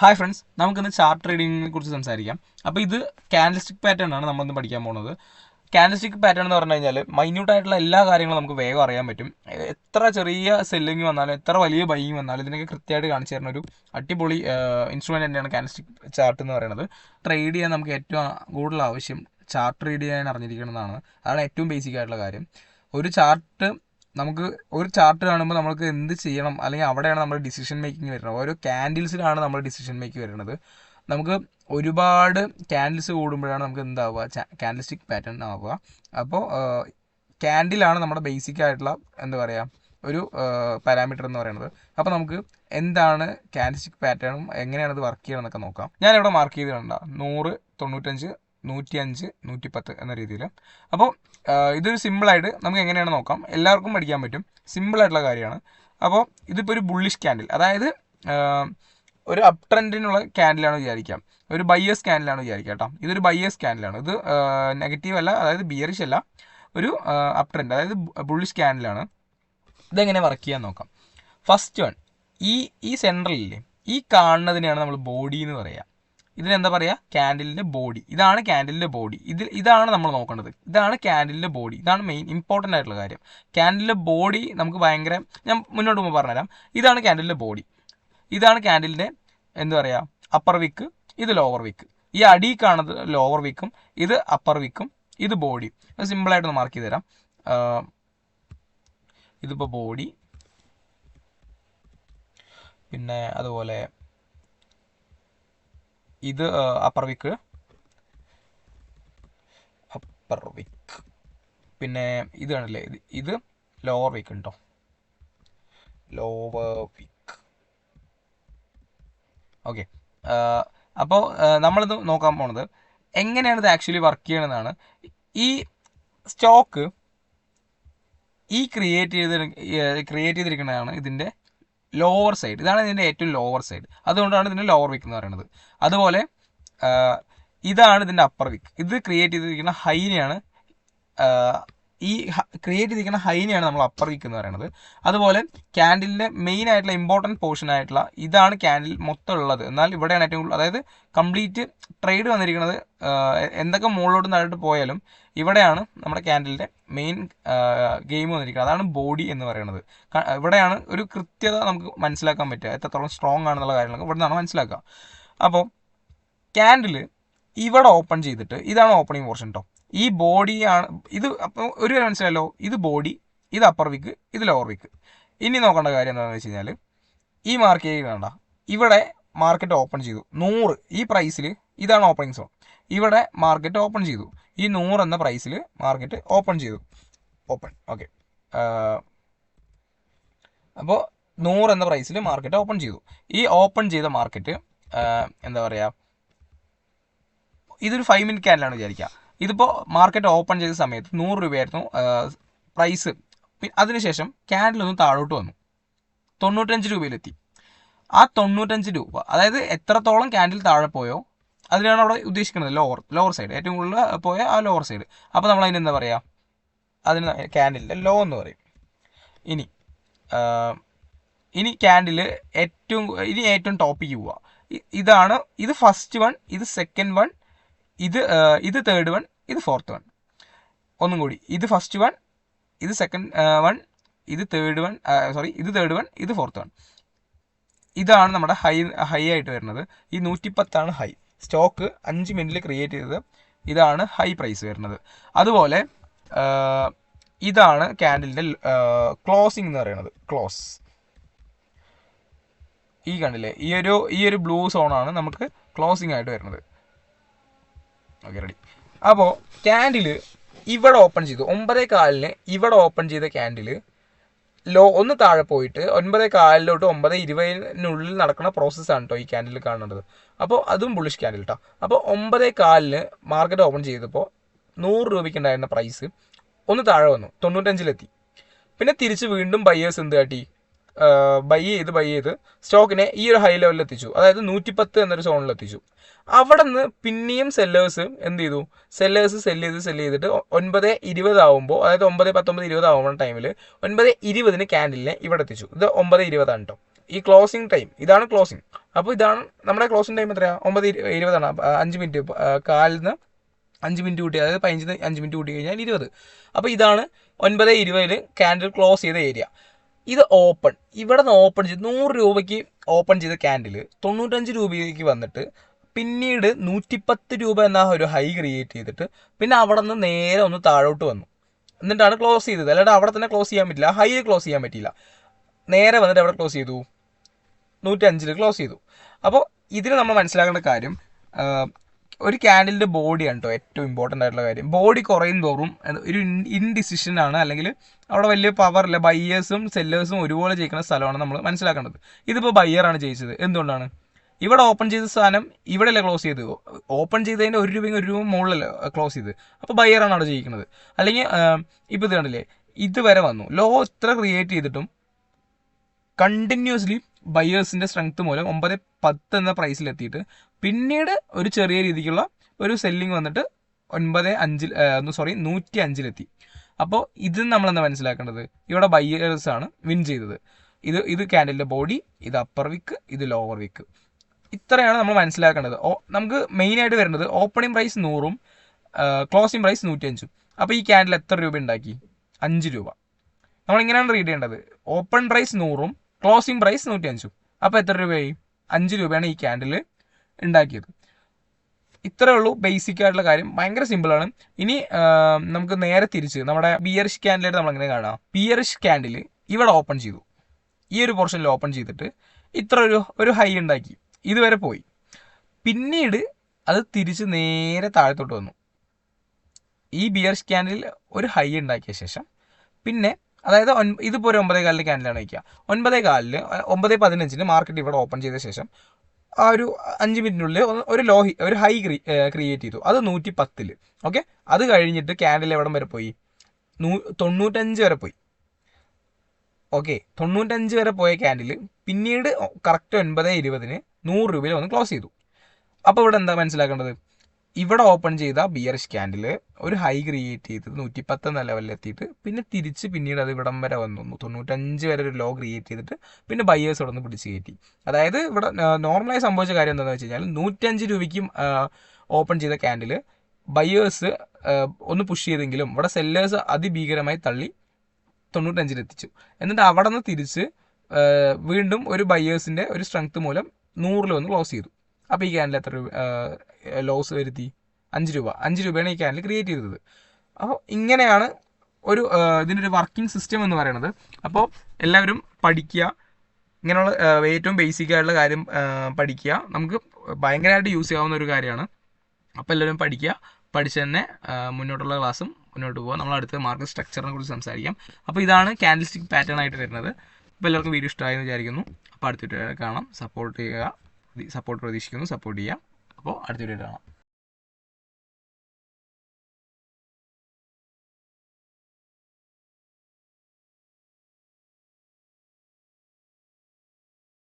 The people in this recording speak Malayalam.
ഹായ് ഫ്രണ്ട്സ്, നമുക്കിന്ന് ചാർട്ട് ട്രേഡിങ്ങിനെ കുറിച്ച് സംസാരിക്കാം. അപ്പോൾ ഇത് ക്യാൻഡിൽസ്റ്റിക് പാറ്റേൺ ആണ് നമ്മളിന്ന് പഠിക്കാൻ പോകുന്നത്. ക്യാൻഡിൽസ്റ്റിക് പാറ്റേൺ എന്ന് പറഞ്ഞു കഴിഞ്ഞാൽ മൈന്യൂട്ടായിട്ടുള്ള എല്ലാ കാര്യങ്ങളും നമുക്ക് വേഗം അറിയാൻ പറ്റും. എത്ര ചെറിയ സെല്ലിങ് വന്നാലും എത്ര വലിയ ബൈയിങ് വന്നാലും ഇതിനൊക്കെ കൃത്യമായിട്ട് കാണിച്ചു തരുന്ന ഒരു അടിപൊളി ഇൻസ്ട്രുമെൻ്റ് തന്നെയാണ് ക്യാൻഡിൽസ്റ്റിക് ചാർട്ട് എന്ന് പറയുന്നത്. ട്രേഡ് ചെയ്യാൻ നമുക്ക് ഏറ്റവും കൂടുതൽ ആവശ്യം ചാർട്ട് റീഡ് ചെയ്യാൻ അറിഞ്ഞിരിക്കുന്നതാണ്. അതാണ് ഏറ്റവും ബേസിക് ആയിട്ടുള്ള കാര്യം. ഒരു ചാർട്ട് കാണുമ്പോൾ നമുക്ക് എന്ത് ചെയ്യണം, അല്ലെങ്കിൽ അവിടെയാണ് നമ്മുടെ ഡിസിഷൻ മേക്കിംഗ് വരുന്നത്. ഓരോ ക്യാൻഡിൽസിലാണ് നമ്മുടെ ഡിസിഷൻ മേക്കിംഗ് വരുന്നത്. നമുക്ക് ഒരുപാട് ക്യാൻഡിൽസ് കൂടുമ്പോഴാണ് നമുക്ക് എന്താവുക, ക്യാൻഡിൽസ്റ്റിക് പാറ്റേൺ ആവുക. അപ്പോൾ ക്യാൻഡിലാണ് നമ്മുടെ ബേസിക് ആയിട്ടുള്ള എന്താ പറയുക ഒരു പാരാമീറ്റർ എന്ന് പറയുന്നത്. അപ്പോൾ നമുക്ക് എന്താണ് ക്യാൻഡിൽസ്റ്റിക് പാറ്റേണും എങ്ങനെയാണ് ഇത് വർക്ക് ചെയ്യണം എന്നൊക്കെ നോക്കാം. ഞാനിവിടെ മാർക്ക് ചെയ്ത് കണ്ട 100, 95, 105, 110 എന്ന രീതിയിൽ. അപ്പോൾ ഇതൊരു സിമ്പിളായിട്ട് നമുക്ക് എങ്ങനെയാണ് നോക്കാം. എല്ലാവർക്കും പഠിക്കാൻ പറ്റും, സിമ്പിളായിട്ടുള്ള കാര്യമാണ്. അപ്പോൾ ഇതിപ്പോൾ ഒരു ബുള്ളിഷ് ക്യാൻഡിൽ, അതായത് ഒരു അപ് ട്രെൻഡിനുള്ള ക്യാൻഡിലാണ് വിചാരിക്കാം, ഒരു ബയ്യേഴ്സ് ക്യാൻഡിലാണ് വിചാരിക്കാം കേട്ടോ. ഇതൊരു ബയ്യേഴ്സ് ക്യാൻഡിലാണ്. ഇത് നെഗറ്റീവ് അല്ല, അതായത് ബിയറിഷ് അല്ല, ഒരു അപ് ട്രെൻഡ്, അതായത് ബുള്ളിഷ് ക്യാൻഡിലാണ്. ഇതെങ്ങനെ വർക്ക് ചെയ്യാൻ നോക്കാം. ഫസ്റ്റ് വൺ, ഈ സെൻട്രലില്ലേ, ഈ കാണുന്നതിനെയാണ് നമ്മൾ ബോഡി എന്ന് പറയുക. ഇതിനെന്താ പറയുക, ക്യാൻഡിലിൻ്റെ ബോഡി. ഇതാണ് ക്യാൻഡിലിൻ്റെ ബോഡി. ഇതാണ് നമ്മൾ നോക്കേണ്ടത്. ഇതാണ് ക്യാൻഡിലിൻ്റെ ബോഡി. ഇതാണ് മെയിൻ ഇമ്പോർട്ടൻ്റ് ആയിട്ടുള്ള കാര്യം. ക്യാൻഡിലിൻ്റെ ബോഡി നമുക്ക് ഭയങ്കര, ഞാൻ മുന്നോട്ട് പോകുമ്പോൾ പറഞ്ഞുതരാം. ഇതാണ് ക്യാൻഡിലിൻ്റെ ബോഡി. ഇതാണ് ക്യാൻഡിലിൻ്റെ എന്താ പറയുക അപ്പർ വിക്ക്, ഇത് ലോവർ വിക്ക്. ഈ അടി കാണുന്നത് ലോവർ വിക്കും, ഇത് അപ്പർ വിക്കും, ഇത് ബോഡി. അത് സിമ്പിളായിട്ടൊന്ന് മാർക്ക് ചെയ്ത് തരാം. ഇതിപ്പോൾ ബോഡി, പിന്നെ അതുപോലെ ഇത് അപ്പർ വിക്ക്, പിന്നെ ഇത് കാണില്ലേ, ഇത് ലോവർ വിക്ക് ഉണ്ടോ, ലോവർ വിക്ക്. ഓക്കെ. അപ്പോൾ നമ്മളിത് നോക്കാൻ പോണത് എങ്ങനെയാണ് ഇത് ആക്ച്വലി വർക്ക് ചെയ്യണമെന്നാണ്. ഈ സ്റ്റോക്ക് ക്രിയേറ്റ് ചെയ്തിരിക്കുന്നതാണ് ഇതിൻ്റെ ലോവർ സൈഡ്. ഇതാണ് ഇതിൻ്റെ ഏറ്റവും ലോവർ സൈഡ്. അതുകൊണ്ടാണ് ഇതിൻ്റെ ലോവർ വിക്ക് എന്ന് പറയുന്നത്. അതുപോലെ ഇതാണ് ഇതിൻ്റെ അപ്പർ വിക്ക്. ഇത് ക്രിയേറ്റ് ചെയ്തിരിക്കുന്ന ഹൈനെയാണ് നമ്മൾ അപ്പർ വിക്ക് എന്ന് പറയുന്നത്. അതുപോലെ ക്യാൻഡിലിൻ്റെ മെയിൻ ആയിട്ടുള്ള ഇമ്പോർട്ടൻറ്റ് പോർഷൻ ആയിട്ടുള്ള ഇതാണ് ക്യാൻഡിൽ മൊത്തം ഉള്ളത്. എന്നാൽ ഇവിടെയാണ് ഏറ്റവും കൂടുതൽ, അതായത് കംപ്ലീറ്റ് ട്രേഡ് വന്നിരിക്കുന്നത്. എന്തൊക്കെ മുകളിലോട്ട് താഴോട്ട് പോയാലും ഇവിടെയാണ് നമ്മുടെ ക്യാൻഡിലിൻ്റെ മെയിൻ ഗെയിം വന്നിരിക്കുന്നത്. അതാണ് ബോഡി എന്ന് പറയുന്നത്. ഇവിടെയാണ് ഒരു കൃത്യത നമുക്ക് മനസ്സിലാക്കാൻ പറ്റുക, എത്രത്തോളം സ്ട്രോങ് ആണെന്നുള്ള കാര്യങ്ങളൊക്കെ ഇവിടെ നിന്നാണ് മനസ്സിലാക്കുക. അപ്പോൾ ക്യാൻഡിൽ ഇവിടെ ഓപ്പൺ ചെയ്തിട്ട്, ഇതാണ് ഓപ്പണിംഗ് പോർഷൻ കേട്ടോ. ഈ ബോഡിയാണ് ഇത്. അപ്പോൾ ഒരു കാര്യം മനസ്സിലായല്ലോ, ഇത് ബോഡി, ഇത് അപ്പർ വിക്ക്, ഇത് ലോവർ വിക്ക്. ഇനി നോക്കേണ്ട കാര്യം എന്താണെന്ന് വെച്ച് കഴിഞ്ഞാൽ, ഈ മാർക്ക് ചെയ്യേണ്ട, ഇവിടെ മാർക്കറ്റ് ഓപ്പൺ ചെയ്തു 100 ഈ പ്രൈസിൽ. ഇതാണ് ഓപ്പണിംഗ് സോൺ. ഇവിടെ മാർക്കറ്റ് ഓപ്പൺ ചെയ്തു, ഈ 100 എന്ന പ്രൈസിൽ മാർക്കറ്റ് ഓപ്പൺ ചെയ്തു. ഓക്കെ. അപ്പോൾ 100 എന്ന പ്രൈസിൽ മാർക്കറ്റ് ഓപ്പൺ ചെയ്തു. ഈ ഓപ്പൺ ചെയ്ത മാർക്കറ്റ് എന്താ പറയുക, ഇതൊരു 5 മിനിറ്റ് ക്യാൻഡിലാണ് വിചാരിക്കുക. ഇതിപ്പോൾ മാർക്കറ്റ് ഓപ്പൺ ചെയ്ത സമയത്ത് 100 രൂപയായിരുന്നു പ്രൈസ്. അതിനുശേഷം ക്യാൻഡിൽ ഒന്ന് താഴോട്ട് വന്നു, 95 രൂപയിലെത്തി. ആ 95 രൂപ, അതായത് എത്രത്തോളം ക്യാൻഡിൽ താഴെ പോയോ അതിനാണ് അവിടെ ഉദ്ദേശിക്കുന്നത്, ലോവർ സൈഡ്, ഏറ്റവും കൂടുതൽ പോയ ആ ലോവർ സൈഡ്. അപ്പോൾ നമ്മൾ അതിന് എന്താ പറയുക, അതിന് ക്യാൻഡിലിൻ്റെ ലോ എന്ന് പറയും. ഇനി ക്യാൻഡിൽ ഏറ്റവും ടോപ്പിക്ക് പോവുക. ഇത് ഫസ്റ്റ് വൺ, ഇത് സെക്കൻഡ് വൺ, ഇത് തേർഡ് വൺ, ഇത് ഫോർത്ത് വൺ. ഒന്നും കൂടി, ഇത് ഫസ്റ്റ് വൺ, ഇത് സെക്കൻഡ് വൺ, ഇത് തേർഡ് വൺ, ഇത് തേർഡ് വൺ, ഇത് ഫോർത്ത് വൺ. ഇതാണ് നമ്മുടെ ഹൈ ആയിട്ട് വരുന്നത്. ഈ 110 ഹൈ. സ്റ്റോക്ക് 5 മിനിറ്റിൽ ക്രിയേറ്റ് ചെയ്തത്. ഇതാണ് ഹൈ പ്രൈസ് വരുന്നത്. അതുപോലെ ഇതാണ് ക്യാൻഡിലിൻ്റെ ക്ലോസിംഗ് എന്ന് പറയുന്നത്. ക്ലോസ് ഈ കണ്ടില്ലേ, ഈ ഒരു ബ്ലൂ സോണാണ് നമുക്ക് ക്ലോസിംഗ് ആയിട്ട് വരുന്നത്. Okay, ready. അപ്പോൾ ക്യാൻഡിൽ ഇവിടെ ഓപ്പൺ ചെയ്തു 9:15 ഇവിടെ ഓപ്പൺ ചെയ്ത ക്യാൻഡിൽ ഒന്ന് താഴെ പോയിട്ട് 9:15 തൊട്ട് 9:20 നടക്കുന്ന പ്രോസസ്സാണ് കേട്ടോ ഈ ക്യാൻഡിൽ കാണുന്നത്. അപ്പോൾ അതും ബുള്ളിഷ് ക്യാൻഡിൽ കേട്ടോ. അപ്പോൾ 9:15 മാർക്കറ്റ് ഓപ്പൺ ചെയ്തപ്പോൾ 100 രൂപയ്ക്ക് ഉണ്ടായിരുന്ന പ്രൈസ് ഒന്ന് താഴെ വന്നു, 95 പിന്നെ തിരിച്ച് വീണ്ടും ബയ്യേഴ്സ് എന്ത് കാട്ടി, ബൈ ചെയ്ത് സ്റ്റോക്കിനെ ഈ ഒരു ഹൈ ലെവലിൽ എത്തിച്ചു, അതായത് 110 എന്നൊരു സോണിൽ എത്തിച്ചു. അവിടെ നിന്ന് പിന്നെയും സെല്ലേഴ്സ് എന്ത് ചെയ്തു, സെല്ല് ചെയ്തിട്ട് 9:20 ആകുമ്പോൾ, അതായത് 9, 19, 20 ആകുമ്പോൾ ടൈമിൽ 9:20 ക്യാൻഡിലിനെ ഇവിടെ എത്തിച്ചു. ഇത് 9:20 കേട്ടോ. ഈ ക്ലോസിംഗ് ടൈം ഇതാണ് ക്ലോസിംഗ്. അപ്പോൾ ഇതാണ് നമ്മുടെ ക്ലോസിംഗ് ടൈം എത്രയാണ്? 9:20 5 മിനിറ്റ് കാലിന്ന് 5 മിനിറ്റ് കൂട്ടി, അതായത് 15 5 മിനിറ്റ് കൂട്ടി കഴിഞ്ഞാൽ 20. അപ്പോൾ ഇതാണ് 9:20 ക്യാൻഡിൽ ക്ലോസ് ചെയ്ത ഏരിയ. ഇത് ഓപ്പൺ, ഇവിടെ നിന്ന് ഓപ്പൺ ചെയ്ത് 100 രൂപയ്ക്ക് ഓപ്പൺ ചെയ്ത ക്യാൻഡിൽ 95 രൂപയ്ക്ക് വന്നിട്ട് പിന്നീട് 110 രൂപ എന്ന ഒരു ഹൈ ക്രിയേറ്റ് ചെയ്തിട്ട് പിന്നെ അവിടെ നിന്ന് നേരെ ഒന്ന് താഴോട്ട് വന്നു, എന്നിട്ടാണ് ക്ലോസ് ചെയ്തത്. അല്ലാണ്ട് അവിടെ തന്നെ ക്ലോസ് ചെയ്യാൻ പറ്റില്ല, ഹൈ ക്ലോസ് ചെയ്യാൻ പറ്റിയില്ല. നേരെ വന്നിട്ട് എവിടെ ക്ലോസ് ചെയ്തു? 105 ക്ലോസ് ചെയ്തു. അപ്പോൾ ഇതിന് നമ്മൾ മനസ്സിലാക്കേണ്ട കാര്യം, ഒരു ക്യാൻഡിലിൻ്റെ ബോഡിയാണ് കേട്ടോ ഏറ്റവും ഇമ്പോർട്ടൻ്റ് ആയിട്ടുള്ള കാര്യം. ബോഡി കുറയും തോറും ഒരു ഇൻഡിസിഷൻ ആണ്, അല്ലെങ്കിൽ അവിടെ വലിയ പവറില്ല. ബയ്യേഴ്സും സെല്ലേഴ്സും ഒരുപോലെ ജയിക്കുന്ന സ്ഥലമാണ് നമ്മൾ മനസ്സിലാക്കേണ്ടത്. ഇതിപ്പോൾ ബയ്യറാണ് ജയിച്ചത്. എന്തുകൊണ്ടാണ്? ഇവിടെ ഓപ്പൺ ചെയ്ത സാധനം ഇവിടെയല്ലേ ക്ലോസ് ചെയ്ത്, ഓപ്പൺ ചെയ്തതിൻ്റെ 1 രൂപയും 1 രൂപ മുകളിലല്ലേ ക്ലോസ് ചെയ്ത്, അപ്പോൾ ബയ്യറാണ് അവിടെ ജയിക്കുന്നത്. അല്ലെങ്കിൽ ഇപ്പോൾ ഇത് കണ്ടില്ലേ, ഇതുവരെ വന്നു ലോ ഇത്ര ക്രിയേറ്റ് ചെയ്തിട്ടും കണ്ടിന്യൂസ്ലി ബയേഴ്സിൻ്റെ സ്ട്രെങ്ത് മൂലം 9.10 എന്ന പ്രൈസിലെത്തിയിട്ട് പിന്നീട് ഒരു ചെറിയ രീതിക്കുള്ള ഒരു സെല്ലിങ് വന്നിട്ട് 105 അപ്പോൾ ഇത് നമ്മളെന്താ മനസ്സിലാക്കേണ്ടത്? ഇവിടെ ബയേഴ്സാണ് വിൻ ചെയ്തത്. ഇത് ക്യാൻഡിലിൻ്റെ ബോഡി, ഇത് അപ്പർ വിക്ക്, ഇത് ലോവർ വിക്ക്. ഇത്രയാണ് നമ്മൾ മനസ്സിലാക്കേണ്ടത്. നമുക്ക് മെയിനായിട്ട് വരുന്നത് ഓപ്പണിംഗ് പ്രൈസ് 100ഉം ക്ലോസിംഗ് പ്രൈസ് 105ഉം. അപ്പോൾ ഈ ക്യാൻഡിൽ എത്ര രൂപ ഉണ്ടാക്കി? 5 രൂപ. നമ്മളിങ്ങനെയാണ് റീഡ് ചെയ്യേണ്ടത്. ഓപ്പൺ പ്രൈസ് 100ഉം ക്ലോസിംഗ് പ്രൈസ് 105ഉം. അപ്പോൾ എത്ര രൂപയായി? 5 രൂപയാണ് ഈ ക്യാൻഡിൽ ഉണ്ടാക്കിയത്. ഇത്രയേ ഉള്ളൂ ബേസിക് ആയിട്ടുള്ള കാര്യം. ഭയങ്കര സിമ്പിളാണ്. ഇനി നമുക്ക് നേരെ തിരിച്ച് നമ്മുടെ ബിയറിഷ് ക്യാൻഡിലായിട്ട് നമ്മളെങ്ങനെ കാണാം? ബിയറിഷ് ക്യാൻഡിൽ ഇവിടെ ഓപ്പൺ ചെയ്തു, ഈ ഒരു പോർഷനിൽ ഓപ്പൺ ചെയ്തിട്ട് ഇത്ര ഒരു ഹൈ ഉണ്ടാക്കി, ഇതുവരെ പോയി. പിന്നീട് അത് തിരിച്ച് നേരെ താഴത്തോട്ട് വന്നു. ഈ ബിയറിഷ് ക്യാൻഡിൽ ഒരു ഹൈ ഉണ്ടാക്കിയ ശേഷം പിന്നെ, അതായത് ഇതിപ്പോൾ ഒരു 9:15 ക്യാൻഡിലാണ് വയ്ക്കുക. 9:15 മാർക്കറ്റ് ഇവിടെ ഓപ്പൺ ചെയ്ത ശേഷം ആ ഒരു 5 മിനിറ്റിനുള്ളിൽ ഒരു ഹൈ ക്രിയേറ്റ് ചെയ്തു. അത് 110. ഓക്കെ, അത് കഴിഞ്ഞിട്ട് ക്യാൻഡിൽ എവിടം വരെ പോയി? 95 വരെ പോയി. ഓക്കെ, 95 വരെ പോയ ക്യാൻഡിൽ പിന്നീട് കറക്റ്റ് 9:20 100 രൂപയിൽ വന്ന് ക്ലോസ് ചെയ്തു. അപ്പോൾ ഇവിടെ എന്താ മനസ്സിലാക്കേണ്ടത്? ഇവിടെ ഓപ്പൺ ചെയ്ത ബിയറിഷ് ക്യാൻഡിൽ ഒരു ഹൈ ക്രിയേറ്റ് ചെയ്തത് 110 എന്ന ലെവലിൽ എത്തിയിട്ട് പിന്നെ തിരിച്ച് പിന്നീട് അത് ഇവിടം വരെ വന്നു 95 വരെ ഒരു ലോ ക്രിയേറ്റ് ചെയ്തിട്ട് പിന്നെ ബയ്യേഴ്സ് ഇവിടെ നിന്ന് പിടിച്ച് കയറ്റി. അതായത് ഇവിടെ നോർമലായി സംഭവിച്ച കാര്യം എന്താണെന്ന് വെച്ച് കഴിഞ്ഞാൽ 105 രൂപയ്ക്കും ഓപ്പൺ ചെയ്ത ക്യാൻഡിൽ ബയ്യേഴ്സ് ഒന്ന് പുഷ് ചെയ്തെങ്കിലും ഇവിടെ സെല്ലേഴ്സ് അതിഭീകരമായി തള്ളി 95 എത്തിച്ചു. എന്നിട്ട് അവിടെ നിന്ന് തിരിച്ച് വീണ്ടും ഒരു ബയ്യേഴ്സിൻ്റെ ഒരു സ്ട്രെങ്ത് മൂലം 100 വന്ന് ക്ലോസ് ചെയ്തു. അപ്പോൾ ഈ ക്യാൻഡിൽ എത്ര രൂപ ലോസ് വരുത്തി? 5 രൂപ. 5 രൂപയാണ് ഈ ക്യാൻഡിൽ ക്രിയേറ്റ് ചെയ്തത്. അപ്പോൾ ഇങ്ങനെയാണ് ഇതിനൊരു വർക്കിംഗ് സിസ്റ്റം എന്ന് പറയുന്നത്. അപ്പോൾ എല്ലാവരും പഠിക്കുക, ഇങ്ങനെയുള്ള ഏറ്റവും ബേസിക് ആയിട്ടുള്ള കാര്യം പഠിക്കുക. നമുക്ക് ഭയങ്കരമായിട്ട് യൂസ് ചെയ്യാവുന്ന ഒരു കാര്യമാണ്. അപ്പോൾ എല്ലാവരും പഠിക്കുക, പഠിച്ച് തന്നെ മുന്നോട്ടുള്ള ക്ലാസ്സും മുന്നോട്ട് പോകുക. നമ്മൾ അടുത്ത മാർക്കറ്റ് സ്ട്രക്ചറിനെ കുറിച്ച് സംസാരിക്കാം. അപ്പോൾ ഇതാണ് ക്യാൻഡിൽസ്റ്റിക് പാറ്റേൺ ആയിട്ട് വരുന്നത്. അപ്പോൾ എല്ലാവർക്കും വീഡിയോ ഇഷ്ടമായെന്ന് വിചാരിക്കുന്നു. അപ്പോൾ അടുത്ത വീഡിയോ കാണാം. സപ്പോർട്ട് പ്രതീക്ഷിക്കുന്നു. സപ്പോർട്ട് ചെയ്യാം. അപ്പോൾ അടുത്ത വീഡിയോ കാണാം.